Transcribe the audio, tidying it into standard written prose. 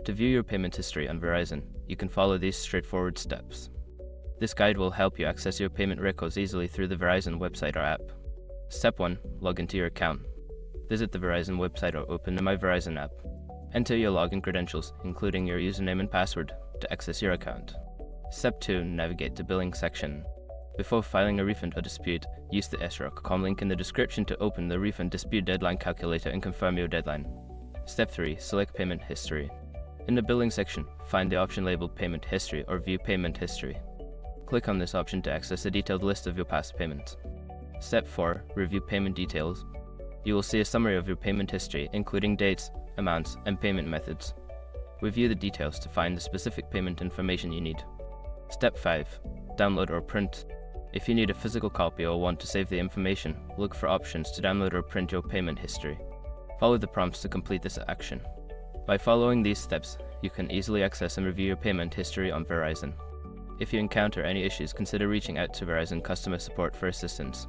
To view your payment history on Verizon, you can follow these straightforward steps. This guide will help you access your payment records easily through the Verizon website or app. Step 1. Log into your account. Visit the Verizon website or open the My Verizon app. Enter your login credentials, including your username and password, to access your account. Step 2. Navigate to Billing section. Before filing a refund or dispute, use the SROC.com link in the description to open the refund dispute deadline calculator and confirm your deadline. Step 3. Select Payment History. In the Billing section, find the option labeled Payment History or View Payment History. Click on this option to access a detailed list of your past payments. Step 4. Review Payment Details. You will see a summary of your payment history, including dates, amounts, and payment methods. Review the details to find the specific payment information you need. Step 5. Download or print. If you need a physical copy or want to save the information, look for options to download or print your payment history. Follow the prompts to complete this action. By following these steps, you can easily access and review your payment history on Verizon. If you encounter any issues, consider reaching out to Verizon customer support for assistance.